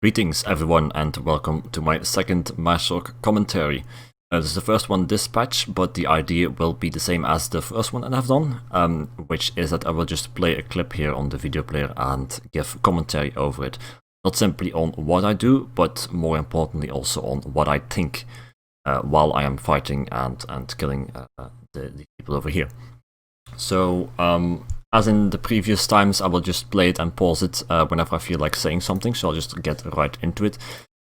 Greetings everyone and welcome to my second MagSorc commentary. This is the first one this patch, but the idea will be the same as the first one that I've done, which is that I will just play a clip here on the video player and give commentary over it. Not simply on what I do, but more importantly also on what I think while I am fighting and killing the people over here. So, as in the previous times, I will just play it and pause it whenever I feel like saying something, so I'll just get right into it.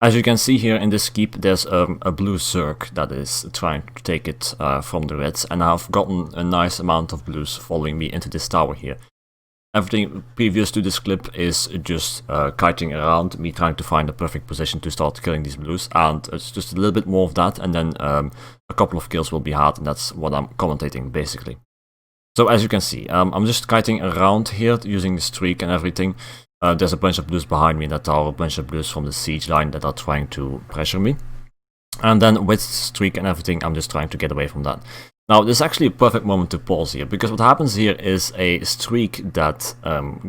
As you can see here in this keep, there's a blue Zerg that is trying to take it from the reds, and I've gotten a nice amount of blues following me into this tower here. Everything previous to this clip is just kiting around, me trying to find a perfect position to start killing these blues, and it's just a little bit more of that, and then a couple of kills will be had, and that's what I'm commentating basically. So as you can see, I'm just kiting around here using the streak and everything. There's a bunch of blues behind me that are a bunch of blues from the siege line that are trying to pressure me. And then with streak and everything, I'm just trying to get away from that. Now, this is actually a perfect moment to pause here, because what happens here is a streak that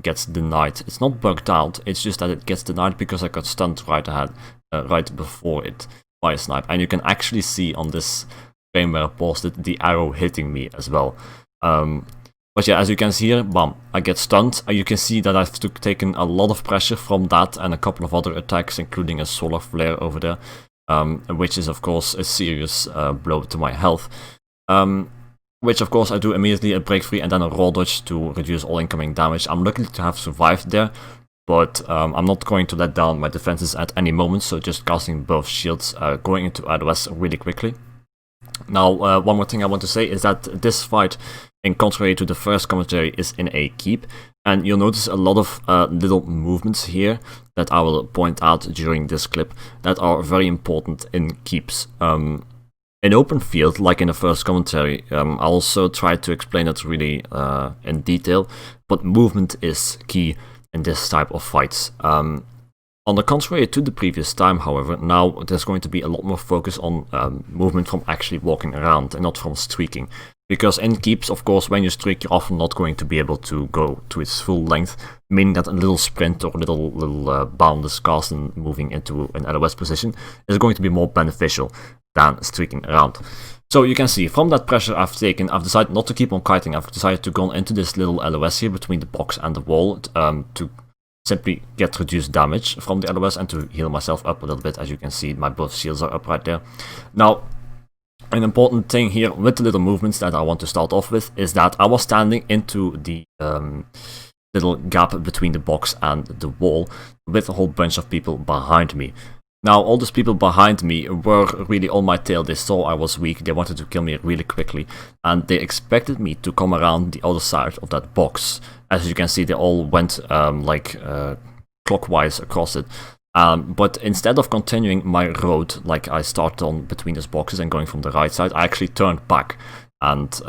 gets denied. It's not bugged out, it's just that it gets denied because I got stunned right ahead, right before it by a snipe. And you can actually see on this frame where I paused it, the arrow hitting me as well. But yeah, as you can see here, bam, I get stunned. You can see that I've taken a lot of pressure from that and a couple of other attacks, including a solar flare over there, which is of course a serious blow to my health. Which of course I do immediately a break free and then a raw dodge to reduce all incoming damage. I'm lucky to have survived there, but I'm not going to let down my defenses at any moment, so just casting both shields, going into ADOS really quickly. Now, one more thing I want to say is that this fight, in contrary to the first commentary, is in a keep, and you'll notice a lot of little movements here that I will point out during this clip that are very important in keeps. In open field, like in the first commentary, I also tried to explain it really in detail, but movement is key in this type of fights. On the contrary to the previous time, however, now there's going to be a lot more focus on movement from actually walking around and not from streaking. Because in keeps, of course, when you streak, you're often not going to be able to go to its full length, meaning that a little sprint or a little boundless cast and moving into an LOS position is going to be more beneficial than streaking around. So you can see, from that pressure I've taken, I've decided not to keep on kiting. I've decided to go into this little LOS here between the box and the wall to simply get reduced damage from the LOS and to heal myself up a little bit. As you can see, my both shields are up right there. Now, an important thing here with the little movements that I want to start off with is that I was standing into the little gap between the box and the wall with a whole bunch of people behind me. Now, all those people behind me were really on my tail. They saw I was weak, they wanted to kill me really quickly, and they expected me to come around the other side of that box. As you can see, they all went clockwise across it. But instead of continuing my road like I started on between those boxes and going from the right side, I actually turned back and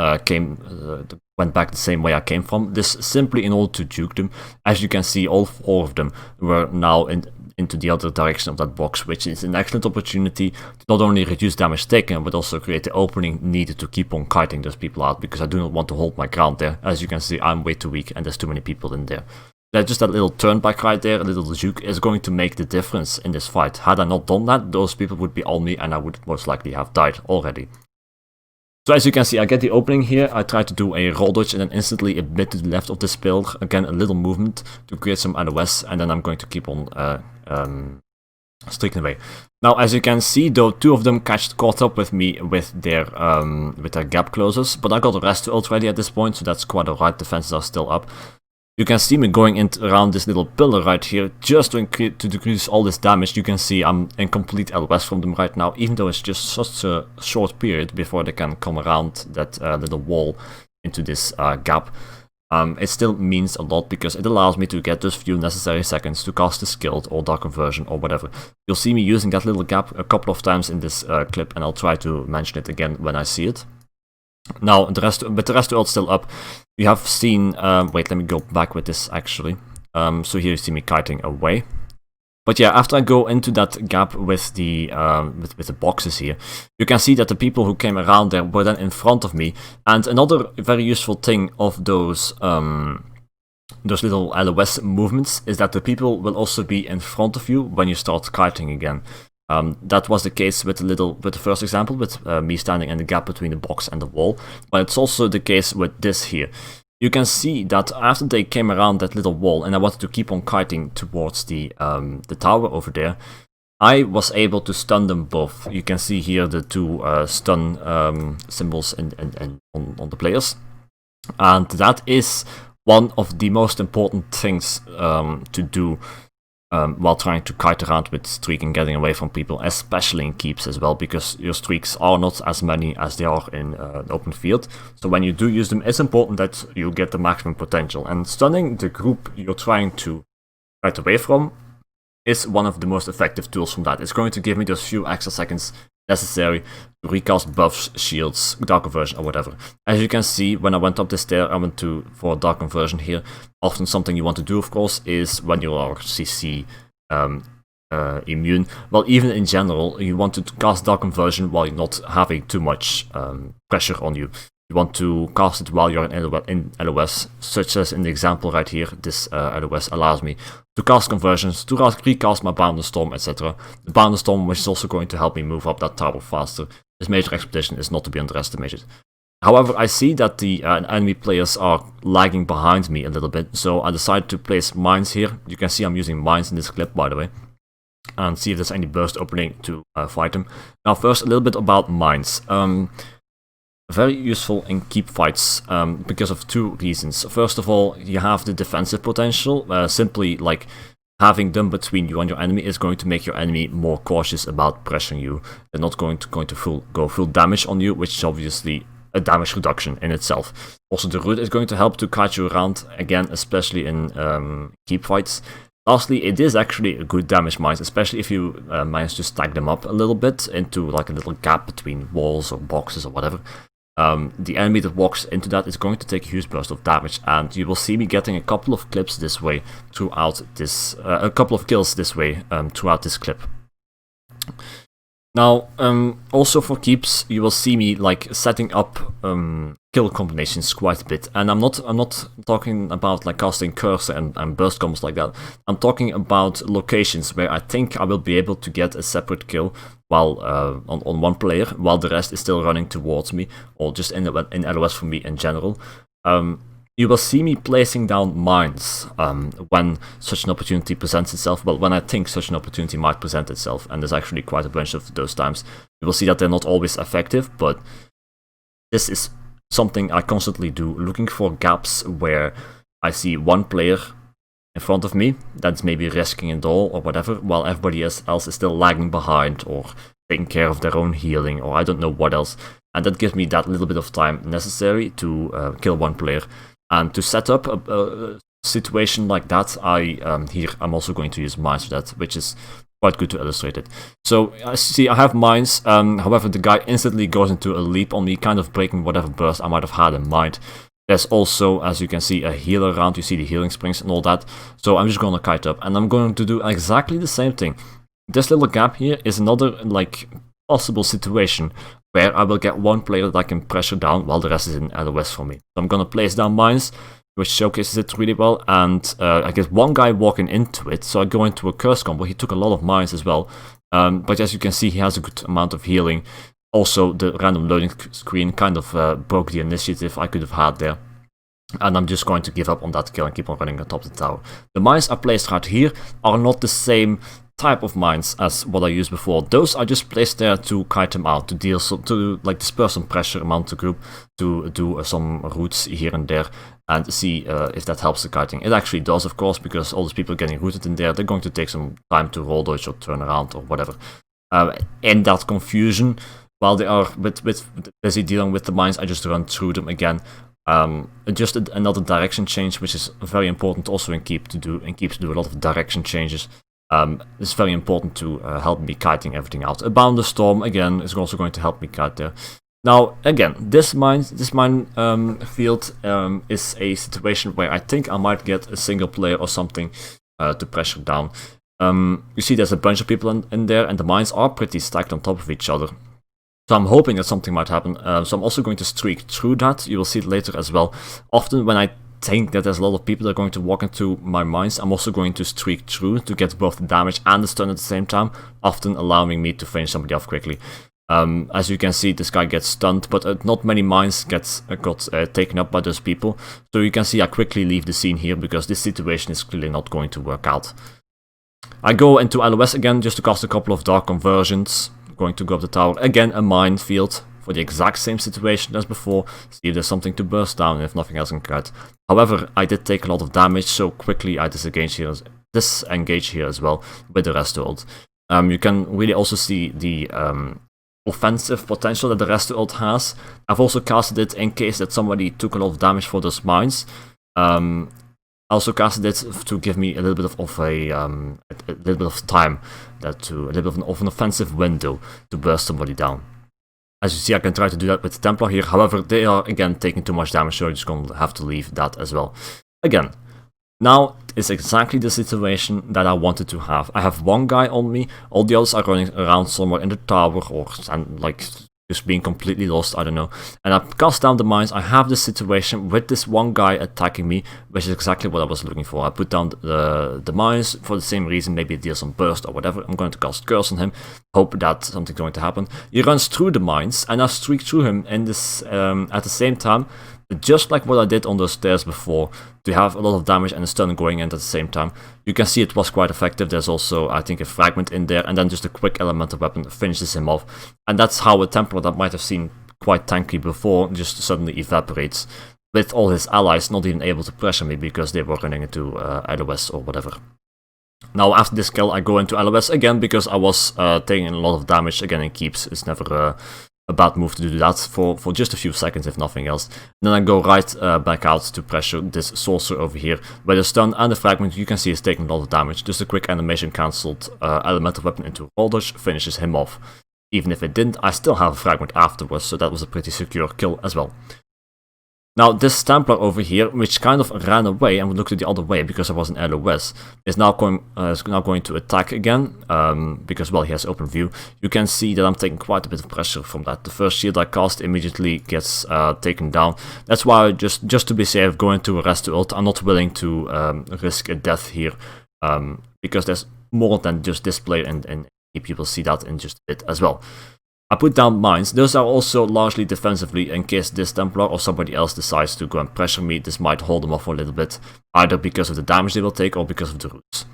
went back the same way I came from. This simply in order to juke them. As you can see, all four of them were now into the other direction of that box, which is an excellent opportunity to not only reduce damage taken, but also create the opening needed to keep on kiting those people out, because I do not want to hold my ground there. As you can see, I'm way too weak and there's too many people in there. Just that little turn back right there, a little juke, is going to make the difference in this fight. Had I not done that, those people would be on me and I would most likely have died already. So as you can see, I get the opening here, I try to do a roll dodge and then instantly a bit to the left of this pillar, again a little movement to create some LOS, and then I'm going to keep on streaking away. Now as you can see, though, two of them caught up with me with their gap closers, but I got the rest ult ready at this point, so that's quite alright, defenses are still up. You can see me going around this little pillar right here just to decrease all this damage. You can see I'm in complete LOS from them right now, even though it's just such a short period before they can come around that little wall into this gap. It still means a lot because it allows me to get those few necessary seconds to cast a skilled or dark conversion or whatever. You'll see me using that little gap a couple of times in this clip, and I'll try to mention it again when I see it. Now, with the rest of ult still up, we have seen, wait, let me go back with this actually. So here you see me kiting away. But yeah, after I go into that gap with the boxes here, you can see that the people who came around there were then in front of me. And another very useful thing of those those little LOS movements is that the people will also be in front of you when you start kiting again. That was the case with the first example, with me standing in the gap between the box and the wall, but it's also the case with this here. You can see that after they came around that little wall and I wanted to keep on kiting towards the tower over there, I was able to stun them both. You can see here the two stun symbols on the players, and that is one of the most important things to do while trying to kite around with streak and getting away from people, especially in keeps as well, because your streaks are not as many as they are in the open field. So when you do use them, it's important that you get the maximum potential, and stunning the group you're trying to kite away from is one of the most effective tools from that. It's going to give me those few extra seconds necessary to recast buffs, shields, dark conversion, or whatever. As you can see, when I went up the stair, I went for dark conversion here. Often something you want to do, of course, is when you are CC immune. Well, even in general, you want to cast dark conversion while you're not having too much pressure on you. You want to cast it while you're in LOS, such as in the example right here. This LOS allows me to cast conversions, to recast my Bound and Storm, etc. The Bound and Storm, which is also going to help me move up that tower faster. This major expedition is not to be underestimated. However, I see that the enemy players are lagging behind me a little bit, so I decided to place mines here. You can see I'm using mines in this clip, by the way, and see if there's any burst opening to fight them. Now, first, a little bit about mines. Very useful in keep fights because of two reasons. First of all, you have the defensive potential. Simply like having them between you and your enemy is going to make your enemy more cautious about pressuring you. They're not going to go full damage on you, which is obviously a damage reduction in itself. Also, the root is going to help to kite you around again, especially in keep fights. Lastly, it is actually a good damage mines, especially if you manage to stack them up a little bit into like a little gap between walls or boxes or whatever. The enemy that walks into that is going to take a huge burst of damage, and you will see me getting a couple of clips this way throughout this, a couple of kills this way throughout this clip. Now, also for keeps, you will see me like setting up kill combinations quite a bit, and I'm not talking about like casting cursor and burst combos like that. I'm talking about locations where I think I will be able to get a separate kill while on one player, while the rest is still running towards me, or just in LOS for me in general. You will see me placing down mines when such an opportunity presents itself. Well, when I think such an opportunity might present itself, and there's actually quite a bunch of those times. You will see that they're not always effective, but this is something I constantly do, looking for gaps where I see one player in front of me that's maybe risking it all or whatever, while everybody else is still lagging behind or taking care of their own healing, or I don't know what else. And that gives me that little bit of time necessary to kill one player. And to set up a situation like that, I'm also going to use mines for that, which is quite good to illustrate it. So, see, I have mines, however, the guy instantly goes into a leap on me, kind of breaking whatever burst I might have had in mind. There's also, as you can see, a healer around. You see the healing springs and all that. So I'm just going to kite up, and I'm going to do exactly the same thing. This little gap here is another, like, possible situation where I will get one player that I can pressure down while the rest is in LOS for me. So I'm going to place down mines, which showcases it really well, and I get one guy walking into it, so I go into a curse combo. He took a lot of mines as well, but as you can see, he has a good amount of healing. Also, the random loading screen kind of broke the initiative I could have had there. And I'm just going to give up on that kill and keep on running on top of the tower. The mines I placed right here are not the same type of mines as what I used before. Those I just placed there to kite them out, to disperse some pressure among the group, to do some roots here and there, and see if that helps the kiting. It actually does, of course, because all those people getting rooted in there, they're going to take some time to roll dodge or turn around or whatever. In that confusion, while they are busy dealing with the mines, I just run through them again. Just another direction change, which is very important also in Keep to do. In Keep to do a lot of direction changes. It's very important to help me kiting everything out. A Bound the Storm, again, is also going to help me kite there. Now, again, this mine field is a situation where I think I might get a single player or something to pressure down. You see there's a bunch of people in there, and the mines are pretty stacked on top of each other. So I'm hoping that something might happen. So I'm also going to streak through that. You will see it later as well. Often when I think that there's a lot of people that are going to walk into my mines, I'm also going to streak through to get both the damage and the stun at the same time, often allowing me to finish somebody off quickly. As you can see, this guy gets stunned, but not many mines got taken up by those people. So you can see I quickly leave the scene here because this situation is clearly not going to work out. I go into LOS again just to cast a couple of dark conversions. Going to go up the tower. Again, a minefield for the exact same situation as before. See if there's something to burst down and if nothing else can cut. However, I did take a lot of damage, so quickly I disengage here as well with the resto ult. You can really also see the offensive potential that the resto ult has. I've also casted it in case that somebody took a lot of damage for those mines. I also casted it to give me a little bit of time, a little bit of an offensive window to burst somebody down. As you see, I can try to do that with the Templar here. However, they are again taking too much damage, so I'm just going to have to leave that as well. Again, now is exactly the situation that I wanted to have. I have one guy on me, all the others are running around somewhere in the tower or like just being completely lost, I don't know. And I cast down the mines. I have this situation with this one guy attacking me, which is exactly what I was looking for. I put down the mines for the same reason, maybe it deals some burst or whatever. I'm going to cast Curse on him, hope that something's going to happen. He runs through the mines, and I streak through him in this at the same time, just like what I did on those stairs before, to have a lot of damage and a stun going in at the same time. You can see it was quite effective. There's also, I think, a fragment in there, and then just a quick elemental weapon finishes him off. And that's how a Templar that might have seemed quite tanky before just suddenly evaporates, with all his allies not even able to pressure me because they were running into LOS or whatever. Now after this kill I go into LOS again because I was taking a lot of damage again in keeps. It's never a bad move to do that for just a few seconds if nothing else. And then I go right back out to pressure this sorcerer over here. With the stun and the fragment you can see he's taking a lot of damage. Just a quick animation cancelled elemental weapon into voltage finishes him off. Even if it didn't, I still have a fragment afterwards, so that was a pretty secure kill as well. Now this Templar over here, which kind of ran away and looked the other way because I was in LOS, is now going to attack again, because, well, he has open view. You can see that I'm taking quite a bit of pressure from that. The first shield I cast immediately gets taken down. That's why I just to be safe, go into a resto ult. I'm not willing to risk a death here, because there's more than just this player, and people see that in just a bit as well. I put down mines. Those are also largely defensively in case this Templar or somebody else decides to go and pressure me. This might hold them off for a little bit, either because of the damage they will take or because of the roots.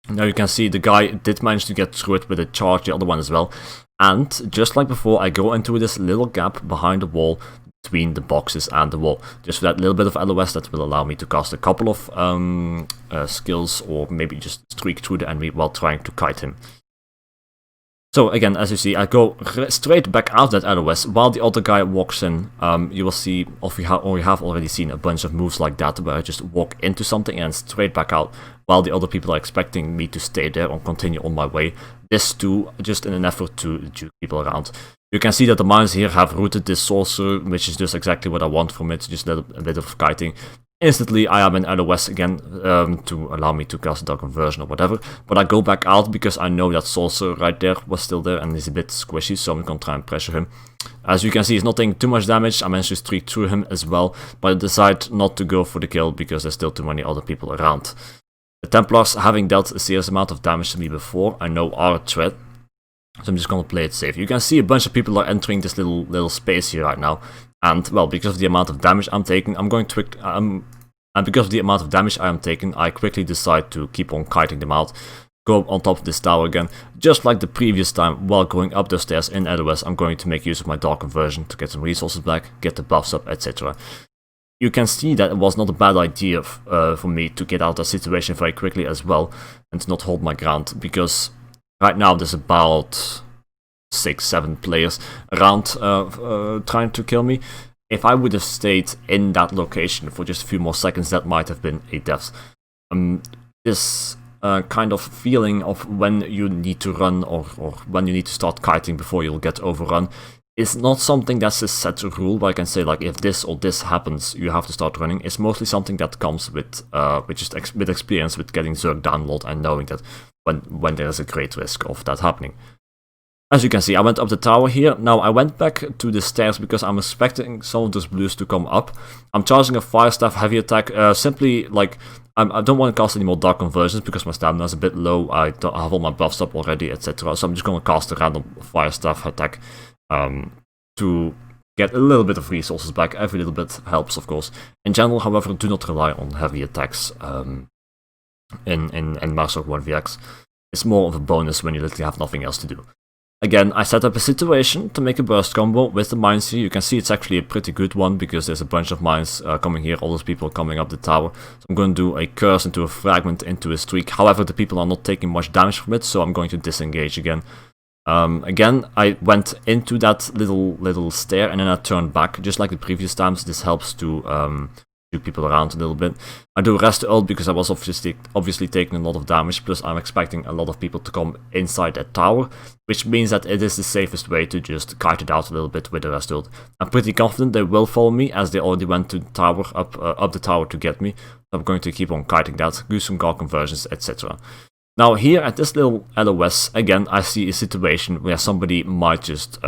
Now you can see the guy did manage to get through it with a charge, the other one as well. And just like before, I go into this little gap behind the wall between the boxes and the wall. Just for that little bit of LOS that will allow me to cast a couple of skills, or maybe just streak through the enemy while trying to kite him. So again, as you see, I go straight back out that LOS while the other guy walks in. You will see, or you have already seen a bunch of moves like that, where I just walk into something and straight back out, while the other people are expecting me to stay there or continue on my way. This too, just in an effort to juke people around. You can see that the mines here have rooted this sorcerer, which is just exactly what I want from it, just a bit of kiting. Instantly I am in LOS again, to allow me to cast a dark conversion or whatever, but I go back out because I know that sorcerer right there was still there and he's a bit squishy, so I'm gonna try and pressure him. As you can see, he's not taking too much damage. I managed to streak through him as well, but I decide not to go for the kill because there's still too many other people around. The Templars, having dealt a serious amount of damage to me before, I know are a threat, so I'm just gonna play it safe. You can see a bunch of people are entering this little space here right now. And, well, because of the amount of damage I'm taking, and because of the amount of damage I am taking, I quickly decide to keep on kiting them out. Go on top of this tower again. Just like the previous time, while going up the stairs in LOS, I'm going to make use of my dark conversion to get some resources back, get the buffs up, etc. You can see that it was not a bad idea for me to get out of that situation very quickly as well, and to not hold my ground, because right now there's about 6-7 players around trying to kill me. If I would have stayed in that location for just a few more seconds, that might have been a death. This kind of feeling of when you need to run or when you need to start kiting before you'll get overrun is not something that's a set rule where I can say, like, if this or this happens, you have to start running. It's mostly something that comes with with experience with getting Zerg down a lot and knowing that when there is a great risk of that happening. As you can see, I went up the tower here. Now I went back to the stairs because I'm expecting some of those blues to come up. I'm charging a Fire Staff heavy attack, simply like I don't want to cast any more Dark Conversions because my stamina is a bit low. I have all my buffs up already, etc. So I'm just going to cast a random Fire Staff attack to get a little bit of resources back. Every little bit helps, of course. In general, however, do not rely on heavy attacks in MagSorc 1vx. It's more of a bonus when you literally have nothing else to do. Again, I set up a situation to make a burst combo with the mines here. You can see it's actually a pretty good one because there's a bunch of mines coming here, all those people coming up the tower. So I'm going to do a curse into a fragment into a streak. However, the people are not taking much damage from it, so I'm going to disengage again. Again, I went into that little stair and then I turned back, just like the previous times. This helps to people around a little bit. I do rest ult because I was obviously taking a lot of damage, plus I'm expecting a lot of people to come inside that tower, which means that it is the safest way to just kite it out a little bit with the rest ult. I'm pretty confident they will follow me as they already went to the tower, up the tower to get me. So I'm going to keep on kiting that, do some Dark Conversions, etc. Now here at this little LOS, again, I see a situation where somebody might just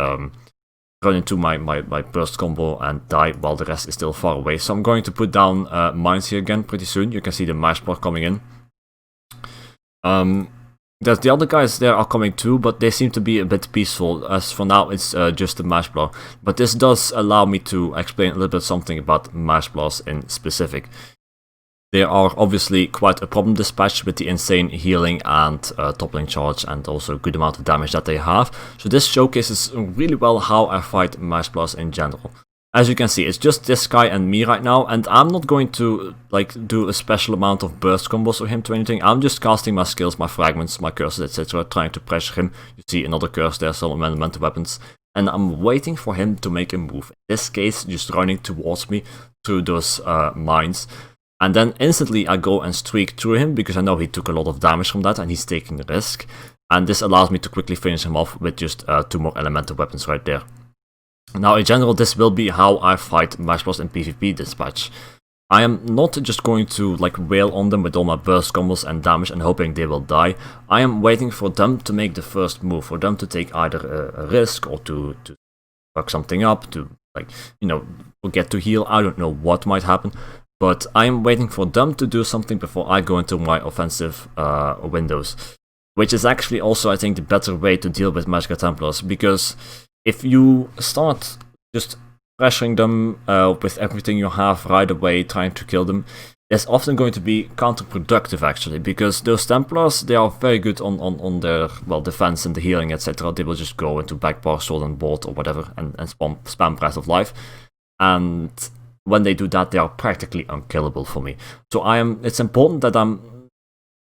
run into my burst combo and die while the rest is still far away. So I'm going to put down mines here again pretty soon. You can see the Magplars coming in. There's the other guys there are coming too, but they seem to be a bit peaceful. As for now, it's just the Magplars. But this does allow me to explain a little bit something about Magplars in specific. They are obviously quite a problem dispatch with the insane healing and toppling charge and also a good amount of damage that they have. So this showcases really well how I fight Magplars in general. As you can see, it's just this guy and me right now, and I'm not going to like do a special amount of burst combos for him to anything. I'm just casting my skills, my fragments, my curses, etc., trying to pressure him. You see another curse there, some elemental weapons, and I'm waiting for him to make a move. In this case, just running towards me through those mines. And then instantly I go and streak through him because I know he took a lot of damage from that and he's taking the risk. And this allows me to quickly finish him off with just 2 more elemental weapons right there. Now in general, this will be how I fight Magplars in PvP dispatch. I am not just going to like wail on them with all my burst combos and damage and hoping they will die. I am waiting for them to make the first move, for them to take either a risk or to fuck something up, to like, you know, forget to heal. I don't know what might happen. But I'm waiting for them to do something before I go into my offensive windows. Which is actually also, I think, the better way to deal with Magic Templars. Because if you start just pressuring them with everything you have right away, trying to kill them, it's often going to be counterproductive actually. Because those Templars, they are very good on their, well, defense and the healing, etc. They will just go into backbar, sword and bolt or whatever and spam Breath of Life. And when they do that, they are practically unkillable for me. So it's important that I'm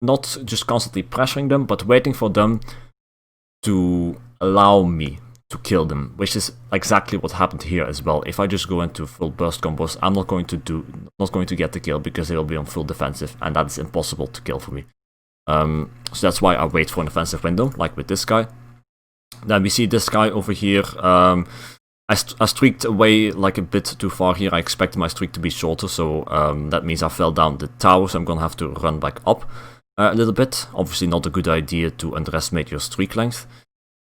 not just constantly pressuring them, but waiting for them to allow me to kill them, which is exactly what happened here as well. If I just go into full burst combos, I'm not going to get the kill because they will be on full defensive, and that is impossible to kill for me. So that's why I wait for an offensive window, like with this guy. Then we see this guy over here. I streaked away like a bit too far here. I expected my streak to be shorter, so that means I fell down the tower, so I'm gonna have to run back up a little bit. Obviously not a good idea to underestimate your streak length.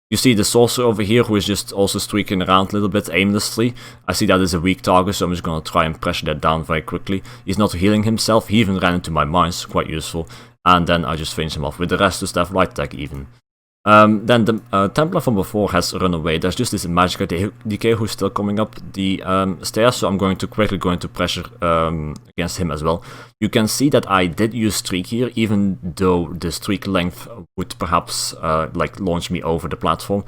You see the sorcerer over here who is just also streaking around a little bit aimlessly. I see that is a weak target, so I'm just gonna try and pressure that down very quickly. He's not healing himself, he even ran into my mines, quite useful. And then I just finish him off with the rest to staff light attack even. Then the Templar from before has run away. There's just this Magic Decay who's still coming up the stairs, so I'm going to quickly go into pressure against him as well. You can see that I did use streak here, even though the streak length would perhaps like launch me over the platform.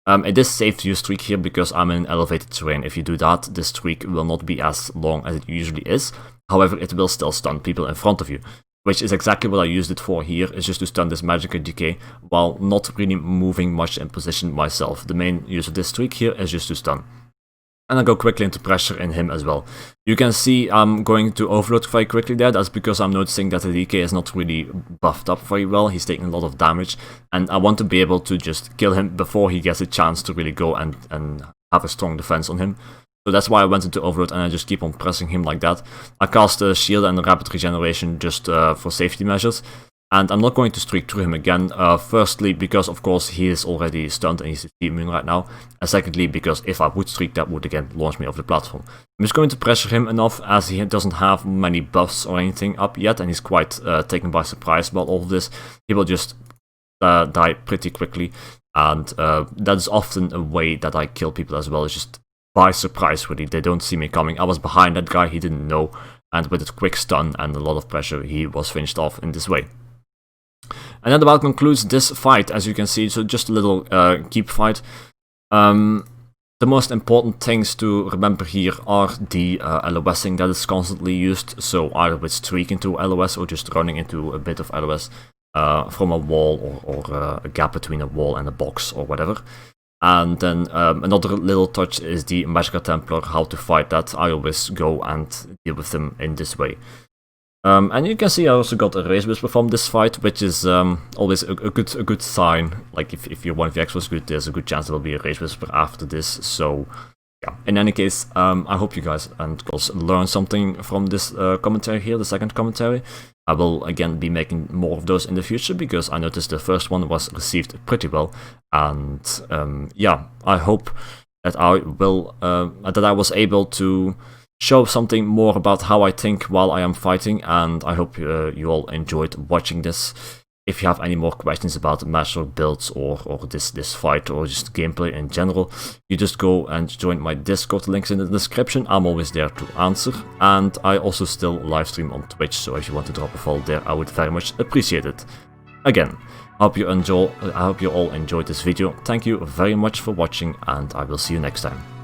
It is safe to use streak here because I'm in elevated terrain. If you do that, the streak will not be as long as it usually is. However, it will still stun people in front of you. Which is exactly what I used it for here, is just to stun this Magic Decay, while not really moving much in position myself. The main use of this streak here is just to stun. And I go quickly into pressure in him as well. You can see I'm going to overload very quickly there. That's because I'm noticing that the DK is not really buffed up very well. He's taking a lot of damage, and I want to be able to just kill him before he gets a chance to really go and have a strong defense on him. So that's why I went into overload and I just keep on pressing him like that. I cast a shield and a rapid regeneration just for safety measures. And I'm not going to streak through him again, firstly because of course he is already stunned and he's immune right now, and secondly because if I would streak that would again launch me off the platform. I'm just going to pressure him enough as he doesn't have many buffs or anything up yet and he's quite taken by surprise about all of this. He will just die pretty quickly, and that is often a way that I kill people as well, is just by surprise really. They don't see me coming. I was behind that guy, he didn't know, and with a quick stun and a lot of pressure he was finished off in this way. And that about concludes this fight, as you can see. So just a little keep fight. The most important things to remember here are the LOSing that is constantly used. So either with streak into LOS or just running into a bit of LOS from a wall or a gap between a wall and a box or whatever. And then another little touch is the Magical Templar, how to fight that. I always go and deal with them in this way. And you can see I also got a Race Whisper from this fight, which is always a good sign. Like if your 1vx was good, there's a good chance there will be a Race Whisper after this. So yeah, in any case, I hope you guys and girls learned something from this commentary here, the second commentary. I will again be making more of those in the future because I noticed the first one was received pretty well, and yeah, I hope that I was able to show something more about how I think while I am fighting, and I hope you all enjoyed watching this. If you have any more questions about MagSorc builds or this fight or just gameplay in general, you just go and join my Discord, links in the description. I'm always there to answer, and I also still live stream on Twitch, so if you want to drop a follow there, I would very much appreciate it. Again, I hope you all enjoyed this video. Thank you very much for watching, and I will see you next time.